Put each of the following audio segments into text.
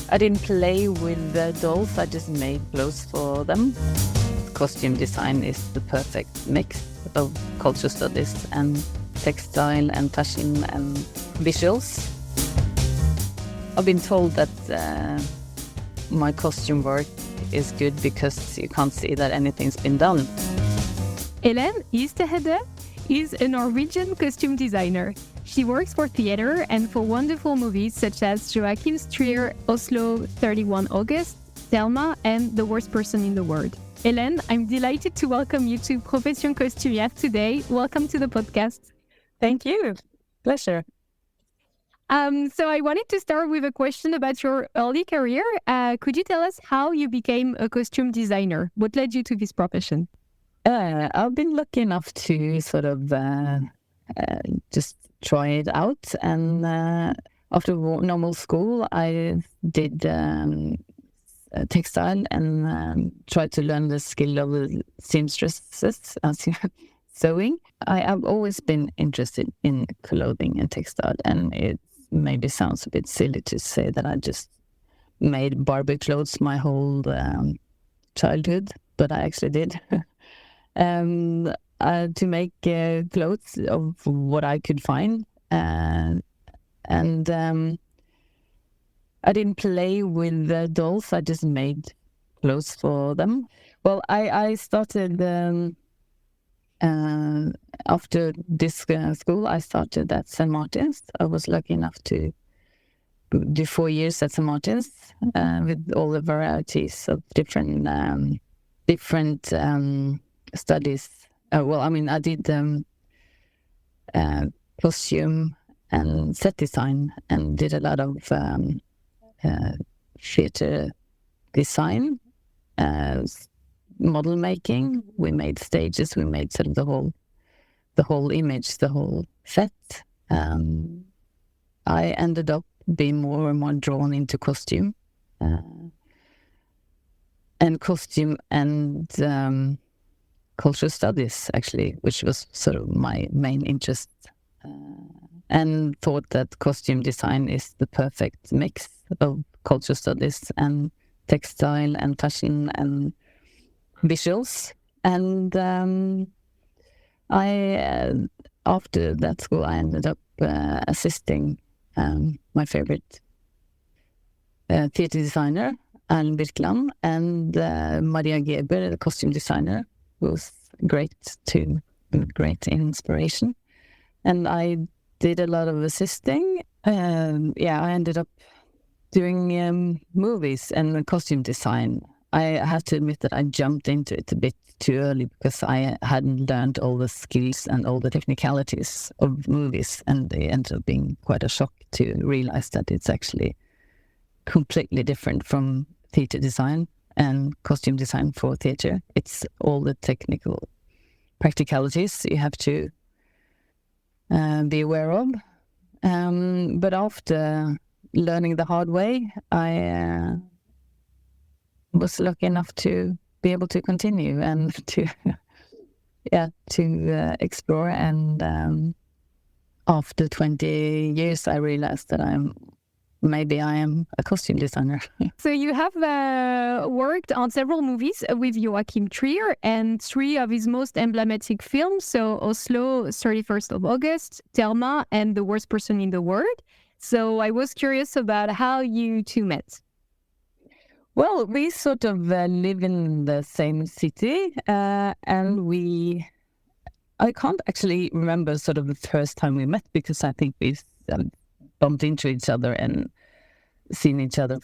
I didn't play with the dolls, I just made clothes for them. Costume design is the perfect mix of culture studies and textile and fashion and visuals. I've been told that my costume work is good because you can't see that anything's been done. Ystehede is a Norwegian costume designer. She works for theater and for wonderful movies such as Joachim Trier, Oslo, 31 August, Thelma, and The Worst Person in the World. Hélène, I'm delighted to welcome you to Profession Costumière today. Welcome to the podcast. Thank you. Pleasure. So I wanted to start with a question about your early career. Could you tell us how you became a costume designer? What led you to this profession? I've been lucky enough to sort of just try it out. And after normal school, I did textile and tried to learn the skill of the seamstresses, sewing. I have always been interested in clothing and textile, and it maybe sounds a bit silly to say that I just made Barbie clothes my whole childhood, but I actually did. To make clothes of what I could find. And I didn't play with the dolls, I just made clothes for them. Well, I started, after this school, I started at St. Martin's. I was lucky enough to do 4 years at St. Martin's with all the varieties of different studies. I did costume and set design and did a lot of theater design, model making. We made stages, we made sort of the whole image, the whole set. I ended up being more and more drawn into costume and cultural studies, actually, which was sort of my main interest, and thought that costume design is the perfect mix of cultural studies and textile and fashion and visuals. And after that school, I ended up assisting my favorite theater designer, Erlend Birkeland, and Maria Geber, the costume designer, was great inspiration. And I did a lot of assisting. I ended up doing movies and costume design. I have to admit that I jumped into it a bit too early because I hadn't learned all the skills and all the technicalities of movies, and it ended up being quite a shock to realize that it's actually completely different from theater design and costume design for theater. It's all the technical practicalities you have to be aware of. But after learning the hard way, I was lucky enough to be able to continue and to explore. And after 20 years, I realized that maybe I am a costume designer. So you have worked on several movies with Joachim Trier, and 3 of his most emblematic films, so Oslo, 31st of August, Thelma, and The Worst Person in the World. So I was curious about how you two met. Well, we sort of live in the same city, and I can't actually remember sort of the first time we met, because I think we bumped into each other and seen each other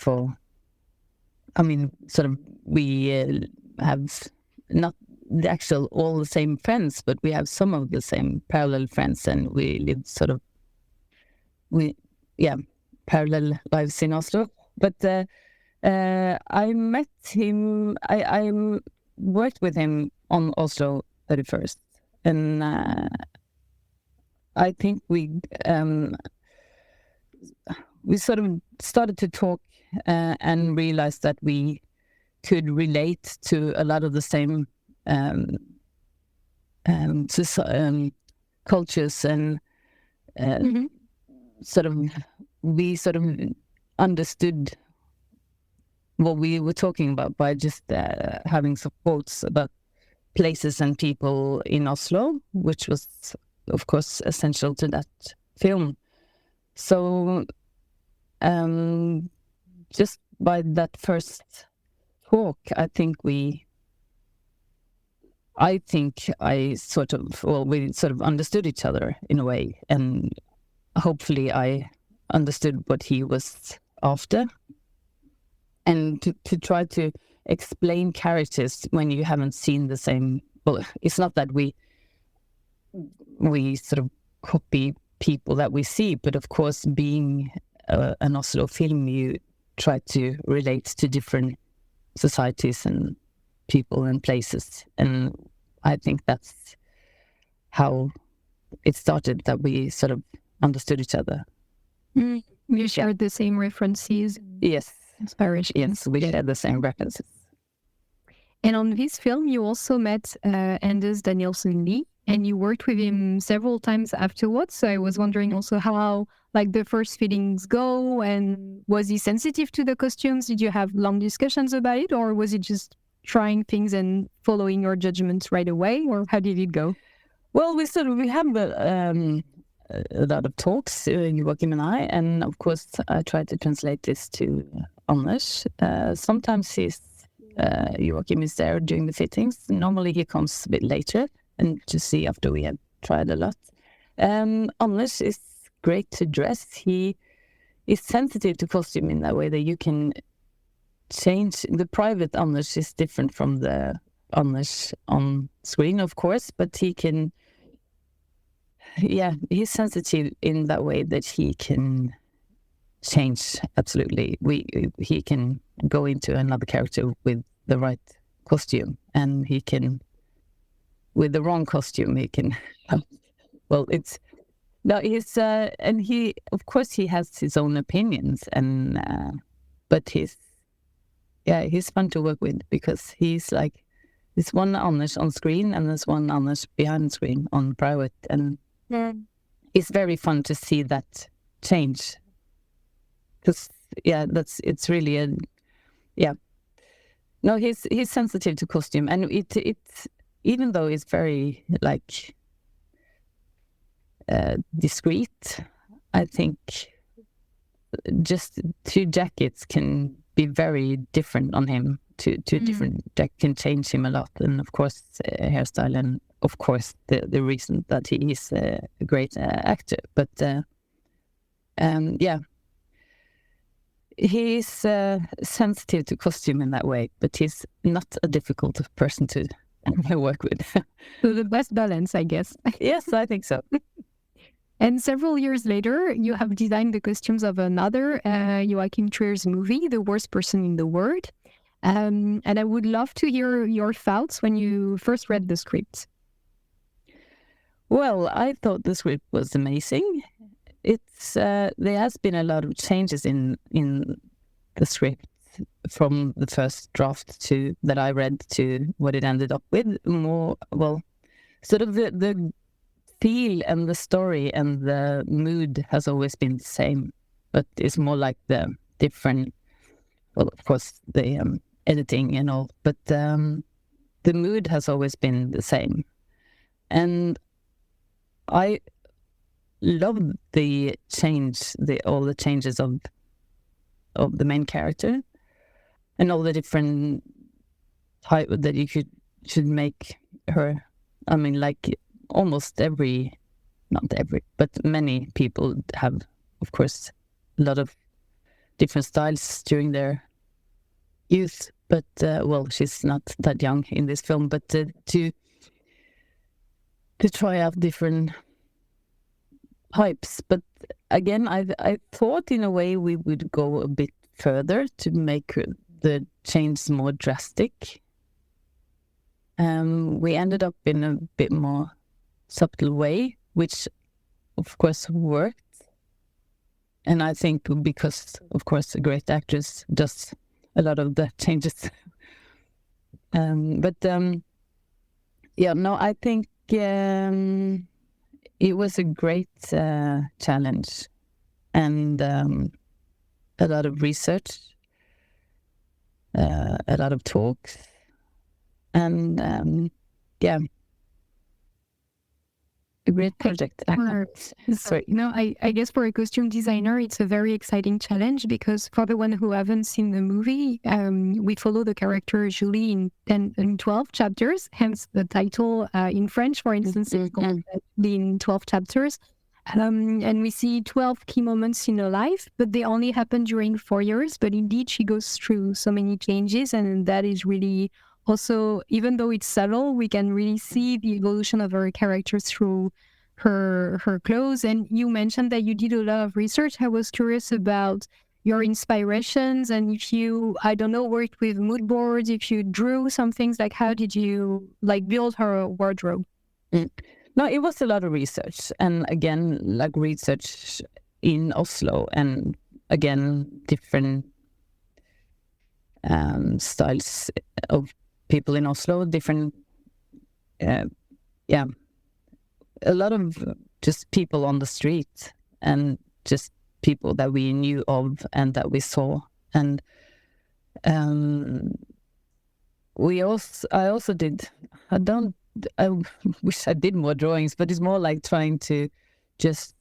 we have not the actual all the same friends, but we have some of the same parallel friends, and we live parallel lives in Oslo. But I met him, I worked with him on Oslo 31st, and I think we sort of started to talk and realized that we could relate to a lot of the same cultures, and we sort of understood what we were talking about by just having some quotes about places and people in Oslo, which was, of course, essential to that film. So just by that first talk, I think we sort of understood each other in a way, and hopefully I understood what he was after. And to try to explain characters when you haven't seen the same, well, it's not that we sort of copy people that we see, but of course, being an Oslo film, you try to relate to different societies and people and places. And I think that's how it started, that we sort of understood each other. You shared the same references. Yes. Inspiration. Yes, we shared the same references. And on this film, you also met Anders Danielson Lie, and you worked with him several times afterwards. So I was wondering also how, like, the first feelings go, and was he sensitive to the costumes? Did you have long discussions about it, or was it just trying things and following your judgments right away, or how did it go? Well, we have a lot of talks, Joachim and I, and of course I try to translate this to Anders. Sometimes Joachim is there during the fittings. Normally he comes a bit later and to see after we have tried a lot. Anders is great to dress. He is sensitive to costume in that way that you can change. The private Anders is different from the Anders on screen, of course, but he can. Yeah, he's sensitive in that way that he can change. Absolutely, he can go into another character with the right costume, and he can, with the wrong costume, he can. Well, it's no, he's and he, of course, he has his own opinions, and but he's fun to work with, because he's like, there's one Anders on screen and there's one Anders behind the screen on private, and it's very fun to see that change, because it's really no, he's sensitive to costume, and it's even though it's very like discreet, I think just two jackets can be very different on him. Two different jackets can change him a lot, and of course hairstyle, and of course the reason that he is a great actor. But he's sensitive to costume in that way, but he's not a difficult person to work with. So the best balance, I guess. Yes, I think so. And several years later, you have designed the costumes of another Joachim Trier's movie, The Worst Person in the World. And I would love to hear your thoughts when you first read the script. Well, I thought the script was amazing. It's there has been a lot of changes in the script from the first draft to that I read to what it ended up with. More, well, sort of the feel and the story and the mood has always been the same, but it's more like the different. Well, of course, the editing and all, but the mood has always been the same, and I love the change, all the changes of the main character, and all the different type that you should make her. I mean, like almost not every, but many people have, of course, a lot of different styles during their youth. But well, she's not that young in this film, but to try out different types. But again, I thought in a way we would go a bit further to make the change more drastic. We ended up in a bit more subtle way, which of course worked. And I think because, of course, a great actress does a lot of the changes. I think it was a great challenge, and a lot of research. a lot of talks, and yeah, a great project. Sorry. I guess for a costume designer, it's a very exciting challenge because for the one who haven't seen the movie, we follow the character Julie in 12 chapters, hence the title in French, for instance, it's called in 12 chapters. And we see 12 key moments in her life, but they only happen during 4 years. But indeed, she goes through so many changes, and that is really also, even though it's subtle, we can really see the evolution of her character through her clothes. And you mentioned that you did a lot of research. I was curious about your inspirations, and if you, I don't know, worked with mood boards, if you drew some things, like how did you build her wardrobe? No, it was a lot of research, and again, like research in Oslo, and again, different styles of people in Oslo, different, a lot of just people on the street, and just people that we knew of and that we saw, and I also did. I wish I did more drawings, but it's more like trying to just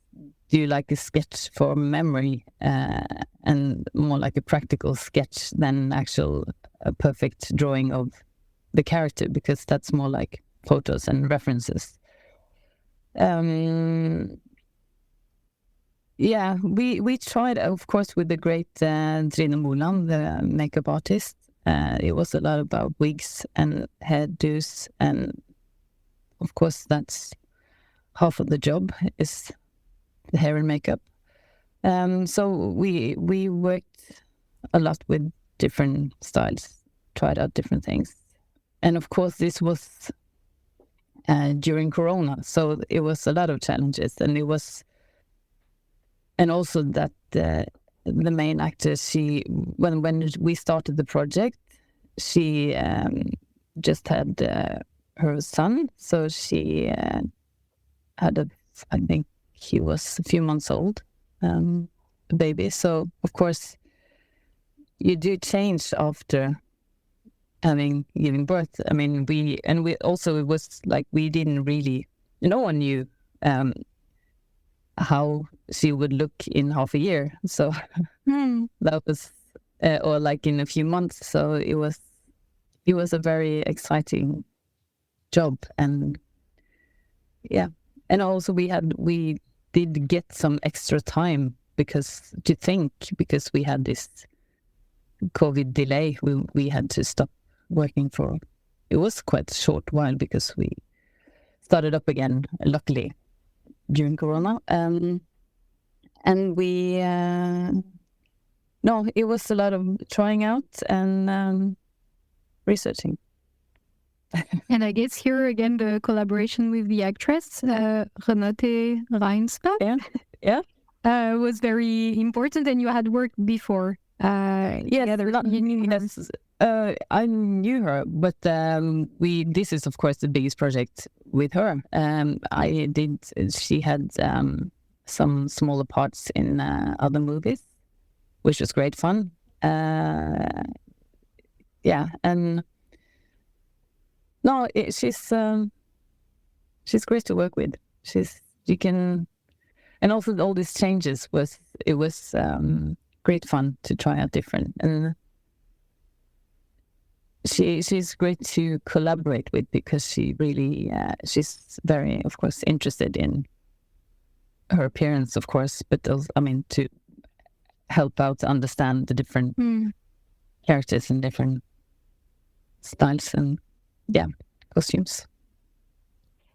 do like a sketch for memory, and more like a practical sketch than a perfect drawing of the character, because that's more like photos and references. We tried, of course, with the great Trine Moland, the makeup artist. It was a lot about wigs and hairdos, and of course that's half of the job, is the hair and makeup. So we worked a lot with different styles, tried out different things. And of course, this was during Corona, so it was a lot of challenges, and also that the main actor, when we started the project, she just had her son, so she had I think he was a few months old, a baby. So of course you do change after giving birth. I mean, we also, it was like we didn't really, no one knew how she would look in half a year. So that was, or like in a few months. So it was a very exciting job, and and also we did get some extra time because we had this COVID delay. We had to stop working for, it was quite a short while, because we started up again, luckily, during Corona. And we it was a lot of trying out and researching. And I guess here again the collaboration with the actress Renate Reinsberg was very important, and you had worked before together. I knew her, but this is of course the biggest project with her. She had some smaller parts in other movies, which was great fun. And no, she's great to work with. And also all these changes was great fun to try out different, and she's great to collaborate with, because she really she's very, of course, interested in her appearance, of course, but also, to help out to understand the different characters and different styles and costumes.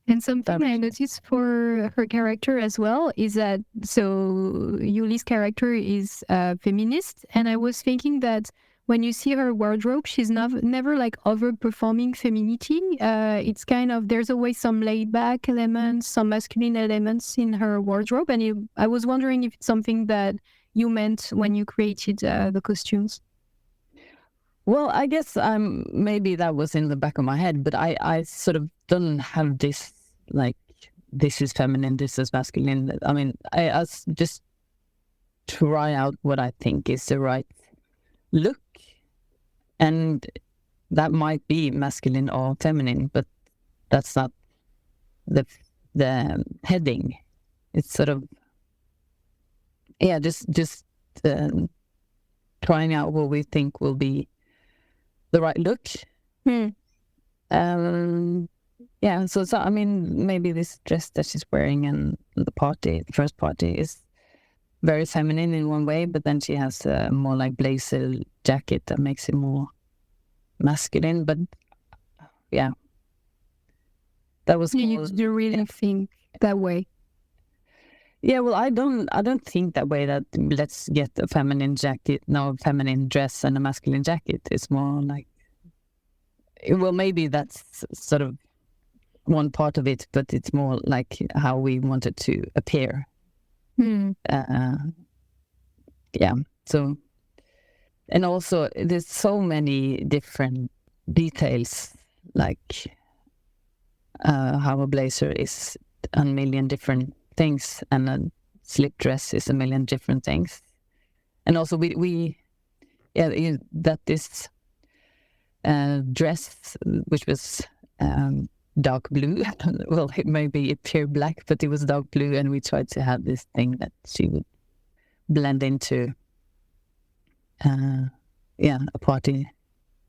And something I noticed for her character as well is that, so Yuli's character is feminist, and I was thinking that when you see her wardrobe, she's never like overperforming femininity. It's kind of, there's always some laid back elements, some masculine elements in her wardrobe, and I was wondering if it's something that you meant when you created the costumes. Well, I guess maybe that was in the back of my head, but I sort of don't have this, like, this is feminine, this is masculine. I just try out what I think is the right look, and that might be masculine or feminine, but that's not the heading. It's sort of just trying out what we think will be the right look. So I mean, maybe this dress that she's wearing in the first party is very feminine in one way, but then she has a more like blazer jacket that makes it more masculine. But yeah, that was You really think that way? Yeah, well, I don't think that way, that let's get a feminine dress and a masculine jacket. It's more like, well, maybe that's sort of one part of it, but it's more like how we wanted to appear. So, and also there's so many different details, like how a blazer is a million different things and a slip dress is a million different things. And also that this dress, which was dark blue, well, it may be pure black, but it was dark blue, and we tried to have this thing that she would blend into a party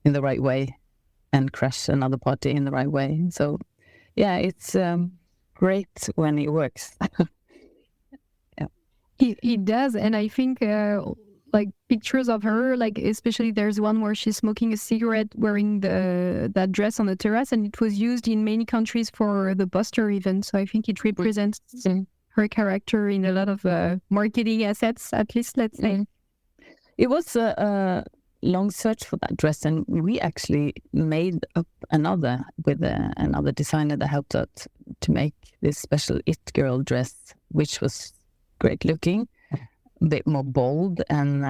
in the right way and crush another party in the right way. So yeah, it's great when it works. It does, and I think like pictures of her, like especially there's one where she's smoking a cigarette wearing that dress on the terrace, and it was used in many countries for the poster even. So I think it represents her character in a lot of marketing assets, at least, let's say. It was a long search for that dress, and we actually made up another with another designer that helped out to make this special It Girl dress, which was great looking, a bit more bold and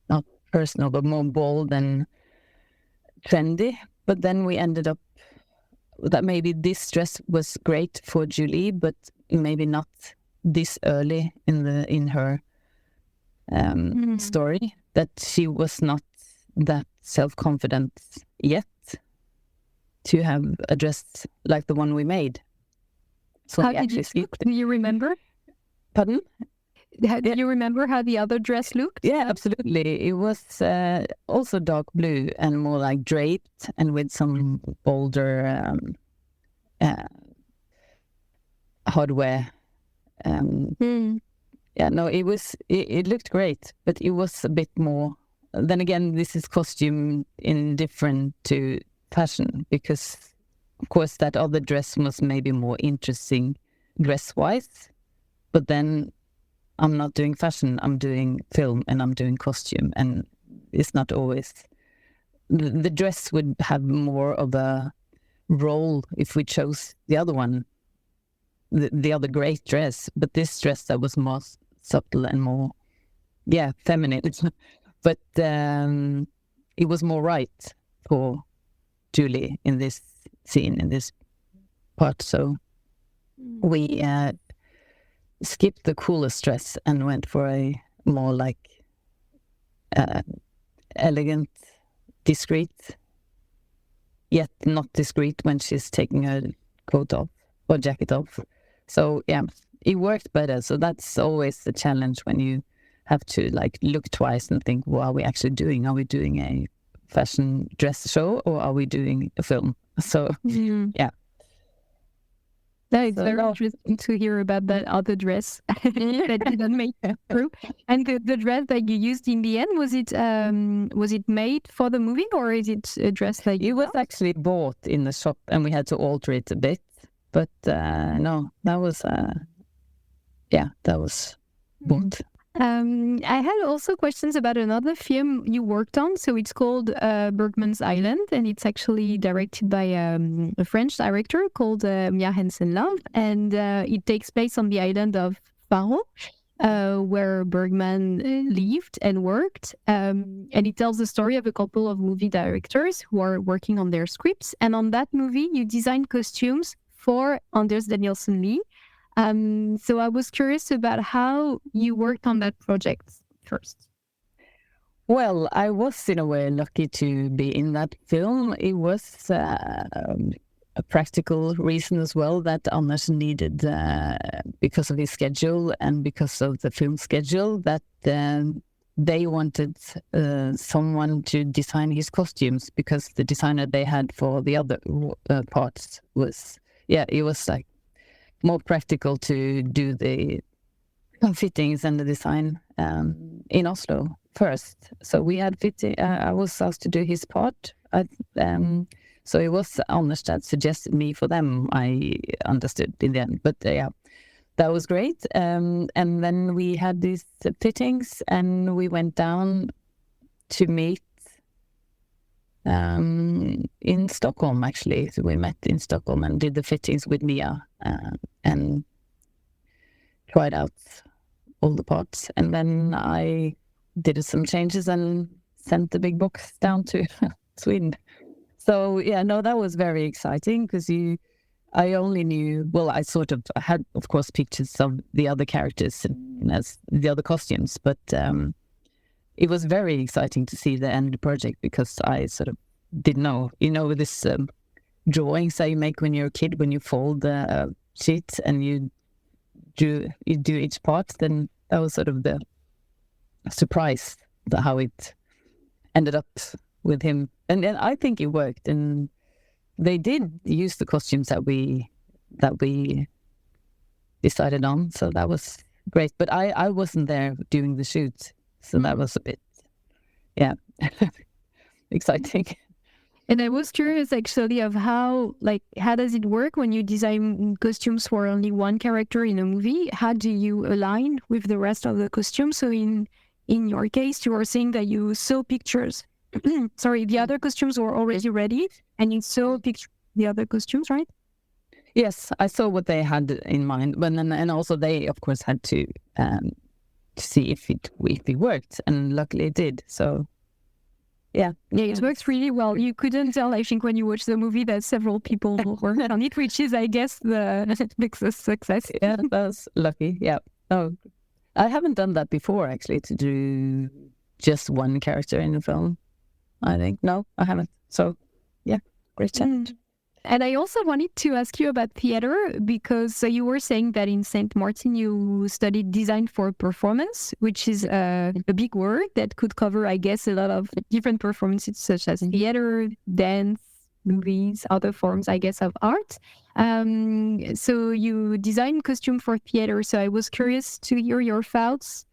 not personal, but more bold and trendy. But then we ended up that maybe this dress was great for Julie, but maybe not this early in her story, that she was not that self-confident yet to have a dress like the one we made. So how did it look? Do you remember? Pardon? Do you remember how the other dress looked? Yeah, absolutely. It was also dark blue and more like draped and with some bolder hardware. It looked great, but it was a bit more. Then again, this is costume indifferent to fashion, because of course that other dress was maybe more interesting dress-wise, but then I'm not doing fashion, I'm doing film and I'm doing costume, and it's not always. The dress would have more of a role if we chose the other one, the other great dress, but this dress that was more subtle and more, feminine, but it was more right for Julie in this scene, in this part. So we skipped the coolest dress and went for a more like elegant, discreet, yet not discreet when she's taking her coat off or jacket off. So yeah, it worked better. So that's always the challenge when you have to like look twice and think, what are we actually doing? Are we doing a fashion dress show or are we doing a film? So yeah. That is very interesting to hear about that other dress that didn't make it through. And the dress that you used in the end, was it made for the movie, or is it a dress that it was actually bought in the shop and we had to alter it a bit? But no, that was bought. I had also questions about another film you worked on. So it's called Bergman's Island, and it's actually directed by a French director called Joachim Trier, and it takes place on the island of Faro, where Bergman lived and worked. And it tells the story of a couple of movie directors who are working on their scripts. And on that movie, you designed costumes for Anders Danielson Lie. So I was curious about how you worked on that project first? Well, I was in a way lucky to be in that film. It was a practical reason as well that Anders needed, because of his schedule and because of the film schedule, that they wanted someone to design his costumes, because the designer they had for the other parts was, it was like more practical to do the fittings and the design in Oslo first. So we had I was asked to do his part. So it was Anders that suggested me for them, I understood in the end. But that was great. And then we had these fittings and we went down to meet in Stockholm, actually. So we met in Stockholm and did the fittings with Mia and tried out all the parts. And then I did some changes and sent the big box down to Sweden. So that was very exciting, because I only knew, I sort of had, of course, pictures of the other characters and as the other costumes, but it was very exciting to see the end project, because I sort of didn't know, this drawings that you make when you're a kid, when you fold the sheet and you do each part, then that was sort of the surprise how it ended up with him. And I think it worked, and they did use the costumes that we decided on, so that was great. But I wasn't there doing the shoot, so that was a bit exciting. And I was curious actually of how does it work when you design costumes for only one character in a movie? How do you align with the rest of the costumes? So in your case, you were saying that you saw pictures. Sorry, the other costumes were already ready, and you saw the other costumes, right? Yes, I saw what they had in mind, but and also they, of course, had to see if it worked, and luckily it did. So, it works really well. You couldn't tell, I think, when you watch the movie that several people worked on it, which is, I guess, the biggest success. Yeah, that was lucky. Yeah. Oh, I haven't done that before, actually, to do just one character in a film. I think. No, I haven't. So, great challenge. And I also wanted to ask you about theater, because you were saying that in St. Martin you studied design for performance, which is a big word that could cover, I guess, a lot of different performances such as theater, dance, movies, other forms, I guess, of art. So you design costume for theater. So I was curious to hear your thoughts,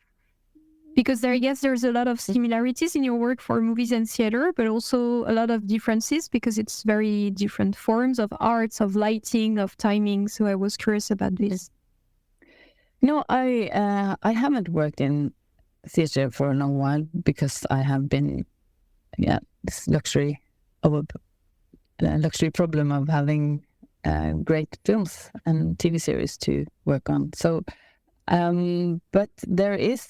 because there's a lot of similarities in your work for movies and theater, but also a lot of differences, because it's very different forms of arts, of lighting, of timing. So I was curious about this. No, I haven't worked in theater for a long while, because I have been, this luxury problem of having great films and TV series to work on. So, but there is.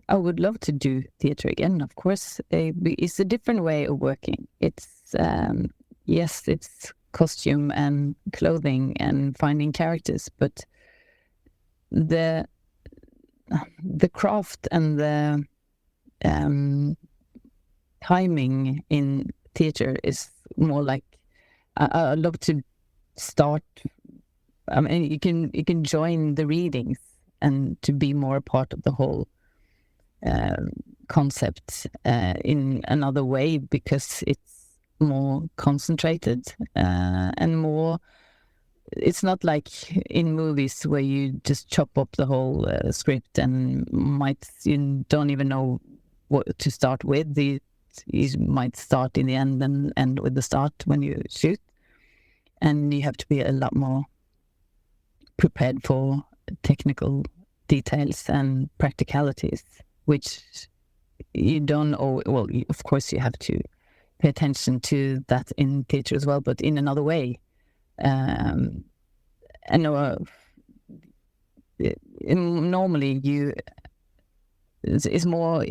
I would love to do theater again, of course. It's a different way of working. It's, it's costume and clothing and finding characters, but the craft and the timing in theater is more like, I love to start. I mean, you can join the readings and to be more a part of the whole concept in another way, because it's more concentrated and more. It's not like in movies where you just chop up the whole script and you don't even know what to start with. You might start in the end and end with the start when you shoot, and you have to be a lot more prepared for technical details and practicalities, which you don't know. Well, of course you have to pay attention to that in theatre as well, but in another way. Normally it's more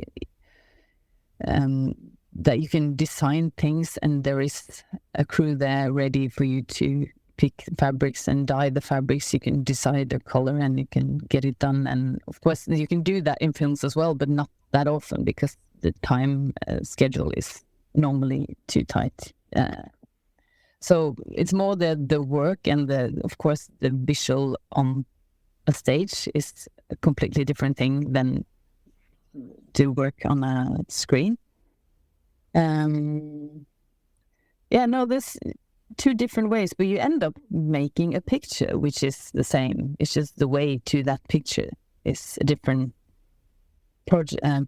that you can design things and there is a crew there ready for you to pick fabrics and dye the fabrics. You can decide the color and you can get it done. And of course, you can do that in films as well, but not that often because the time schedule is normally too tight. So it's more the work and of course, the visual on a stage is a completely different thing than to work on a screen. There's two different ways, but you end up making a picture which is the same. It's just the way to that picture is a different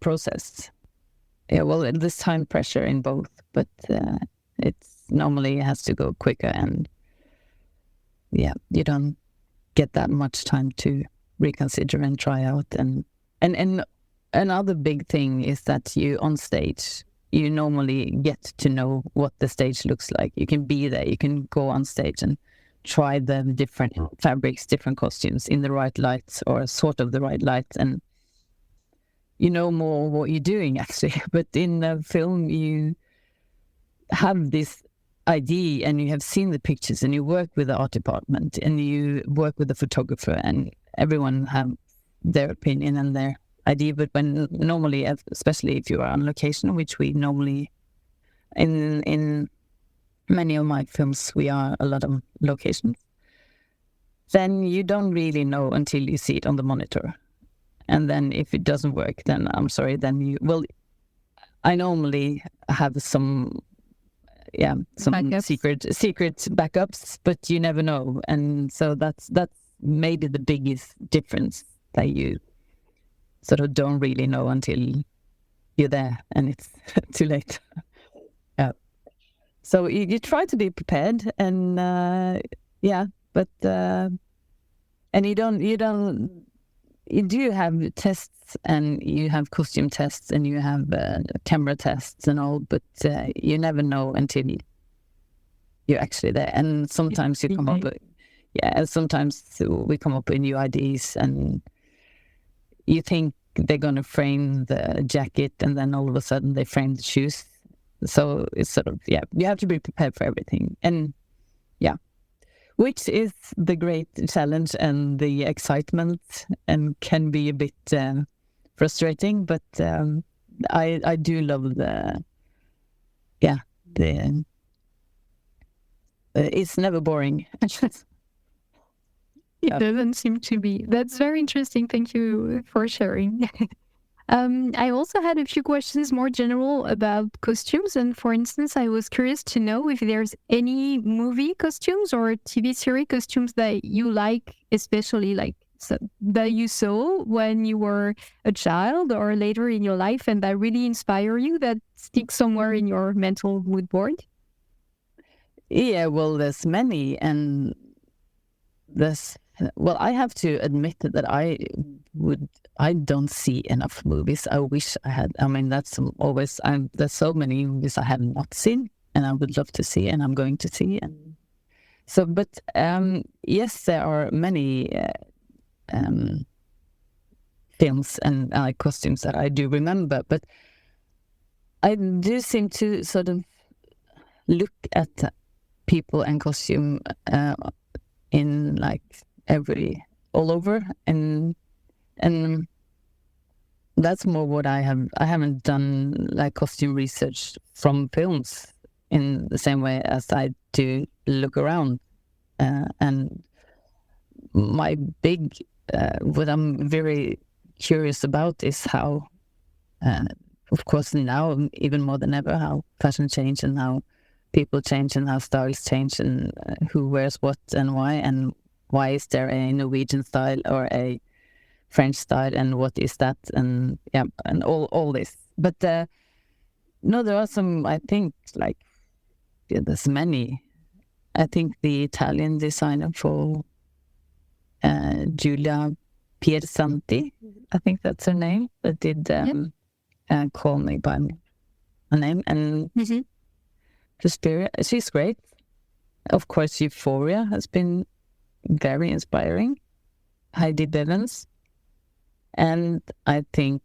process. Yeah, well, there's time pressure in both, but it's normally has to go quicker, and you don't get that much time to reconsider and try out. And another big thing is that you on stage, you normally get to know what the stage looks like. You can be there, you can go on stage and try the different fabrics, different costumes in the right lights or sort of the right lights, and you know more what you're doing actually. But in a film, you have this idea and you have seen the pictures and you work with the art department and you work with the photographer, and everyone have their opinion and their idea. But when normally, especially if you are on location, which we normally in many of my films, we are a lot of locations, then you don't really know until you see it on the monitor. And then if it doesn't work, then I'm sorry, then I normally have some secret backups, but you never know. And so that's maybe the biggest difference, that you sort of don't really know until you're there and it's too late. So you try to be prepared, and but and you do have tests, and you have costume tests, and you have camera tests and all, but you never know until you're actually there. And sometimes you come up with, sometimes we come up with new ideas, and you think they're going to frame the jacket, and then all of a sudden they frame the shoes. So it's sort of, you have to be prepared for everything. And which is the great challenge and the excitement, and can be a bit frustrating, but I do love it's never boring. It doesn't seem to be. That's very interesting. Thank you for sharing. I also had a few questions more general about costumes. And for instance, I was curious to know if there's any movie costumes or TV series costumes that you like, especially that you saw when you were a child or later in your life, and that really inspire you, that stick somewhere in your mental mood board. Yeah, well, there's many, and I have to admit that I don't see enough movies. I wish I had. I mean, there's so many movies I have not seen, and I would love to see, and I'm going to see. And so, but yes, there are many films and costumes that I do remember, but I do seem to sort of look at people and costume in all over, and that's more what I haven't done costume research from films in the same way as I do look around, and my big what I'm very curious about is how of course now even more than ever, how fashion change and how people change and how styles change, and who wears what and why is there a Norwegian style or a French style, and what is that, and and all this. But no, there are some, I think, there's many. I think the Italian designer for Giulia Piersanti, I think that's her name, that did Call Me by a Name, and Suspiria, she's great. Of course, Euphoria has been very inspiring. Heidi Bevins. And I think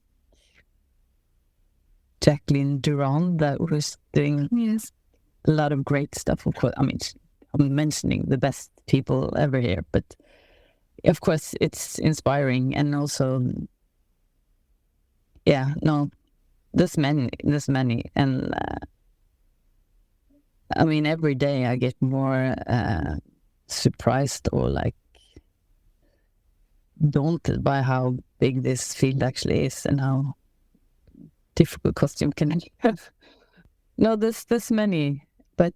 Jacqueline Durand, that was doing a lot of great stuff. Of course, I mean, I'm mentioning the best people ever here, but of course it's inspiring, and also, there's many, and I mean, every day I get more surprised or like daunted by how big this field actually is and how difficult costume can be. No, there's many, but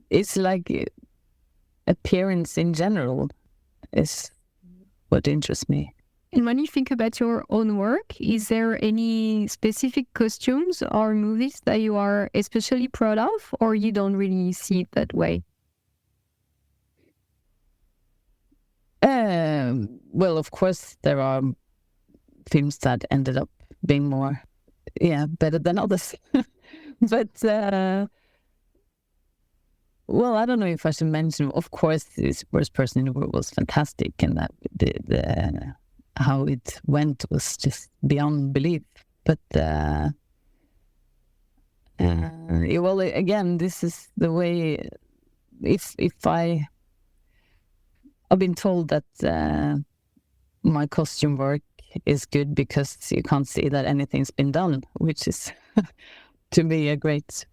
it's like appearance in general is what interests me. And when you think about your own work, is there any specific costumes or movies that you are especially proud of, or you don't really see it that way? Well, of course, there are films that ended up being more, better than others. But, well, I don't know if I should mention, of course, this Worst Person in the World was fantastic, and that the how it went was just beyond belief. But well, again, this is the way. If I've been told that my costume work is good because you can't see that anything's been done, which is to me a great,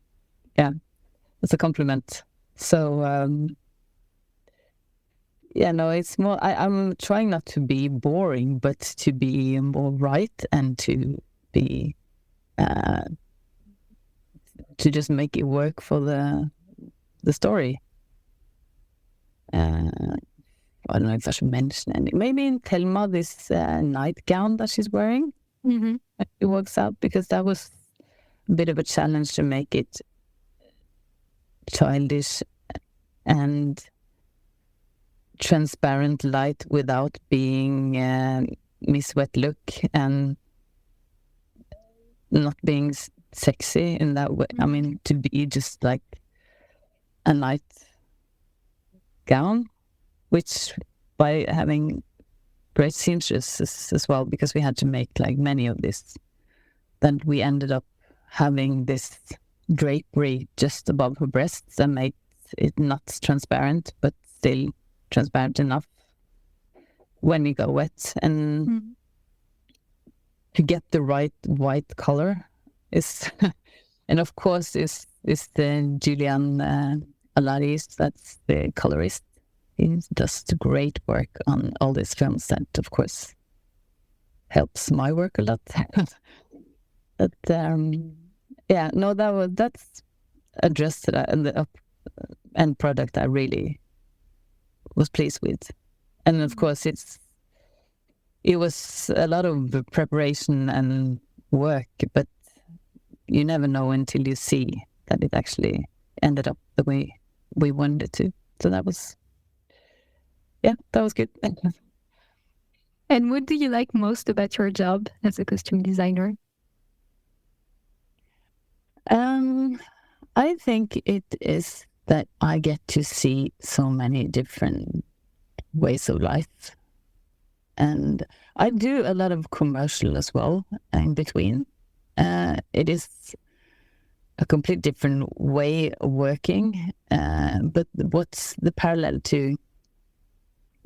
it's a compliment. So. No, it's more, I'm trying not to be boring, but to be more right and to be, to just make it work for the story. I don't know if I should mention any. Maybe in Thelma, this nightgown that she's wearing, it works out because that was a bit of a challenge to make it childish and transparent light without being Miss Wet Look and not being sexy in that way. I mean, to be just like a night gown, which by having great seamstresses as well, because we had to make like many of this, then we ended up having this drapery just above her breasts and made it not transparent, but still transparent enough when you go wet, and to get the right white color is and of course is the Julian Alaris, that's the colorist. He does great work on all these films, that of course helps my work a lot. But that's a dress that and the end product I really was pleased with. And of course it was a lot of preparation and work, but you never know until you see that it actually ended up the way we wanted it to. So that was good. And what do you like most about your job as a costume designer? I think it is that I get to see so many different ways of life. And I do a lot of commercial as well in between. It is a complete different way of working. But what's the parallel to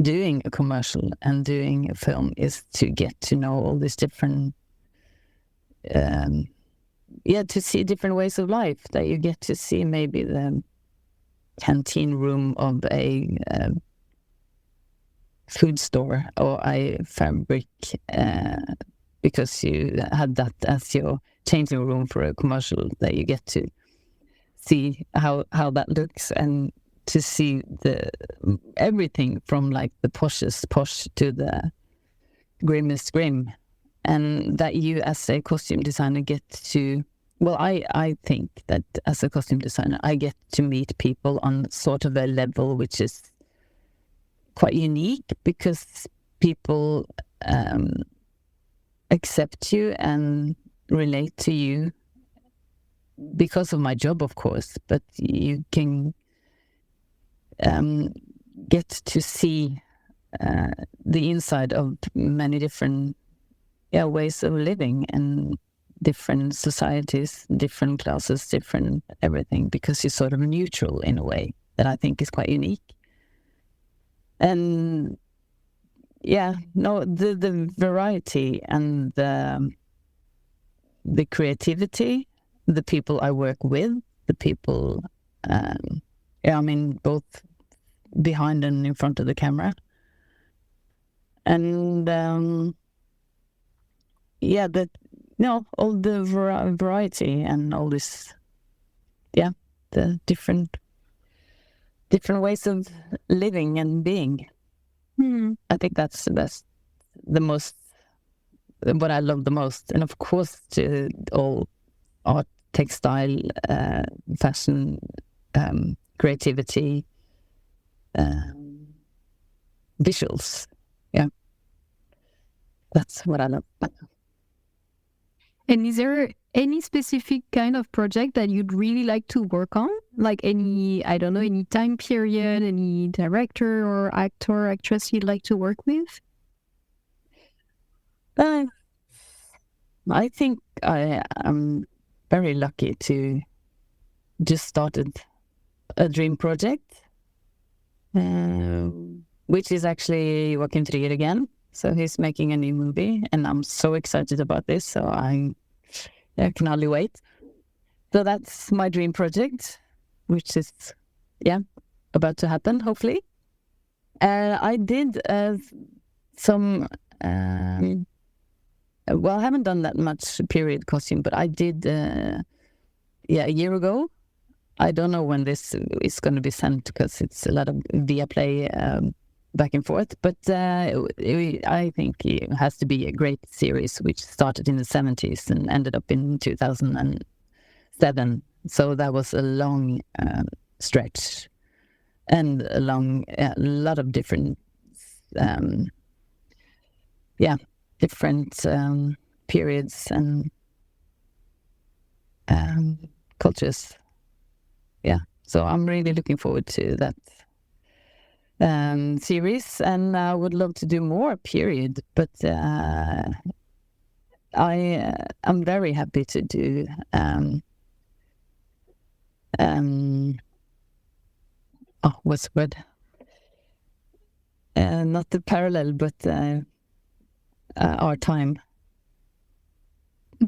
doing a commercial and doing a film is to get to know all these different to see different ways of life, that you get to see maybe the canteen room of a food store or a fabric because you had that as your changing room for a commercial, that you get to see how that looks, and to see everything from like the poshest posh to the grimmest grim. And that you as a costume designer get to, well, I think that as a costume designer, I get to meet people on sort of a level which is quite unique, because people accept you and relate to you because of my job, of course, but you can get to see the inside of many different ways of living, and different societies, different classes, different everything, because you're sort of neutral in a way that I think is quite unique. And the variety and the creativity, the people I work with, the people, both behind and in front of the camera. And all the variety and all this, the different ways of living and being. I think that's the most, what I love the most. And of course, all art, textile, fashion, creativity, visuals. Yeah, that's what I love. And is there any specific kind of project that you'd really like to work on? Like any time period, any director or actor, actress you'd like to work with? I think I am very lucky to just started a dream project, which is actually Joachim Trier again. So he's making a new movie, and I'm so excited about this. So I can hardly wait. So that's my dream project, which is, about to happen, hopefully. I did some, I haven't done that much period costume, but I did, a year ago. I don't know when this is going to be sent, because it's a lot of Viaplay back and forth, but I think it has to be a great series, which started in the 70s and ended up in 2007. So that was a long stretch, and a lot of different, different periods and cultures. Yeah, so I'm really looking forward to that series, and I would love to do more period, but I'm very happy to do what's the word? Not the parallel, but our time.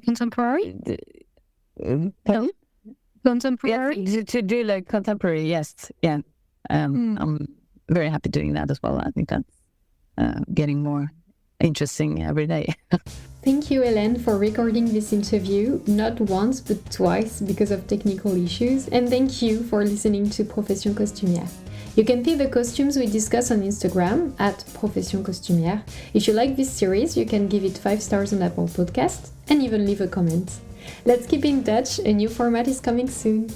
Contemporary? Pardon? Contemporary? Yes, to do like contemporary, yes. Yeah. I'm very happy doing that as well. I think that's getting more interesting every day. Thank you, Hélène, for recording this interview, not once but twice because of technical issues, and thank you for listening to Profession Costumière. You can see the costumes we discuss on Instagram at Profession Costumière. If you like this series, you can give it 5 stars on Apple Podcasts and even leave a comment. Let's keep in touch, a new format is coming soon.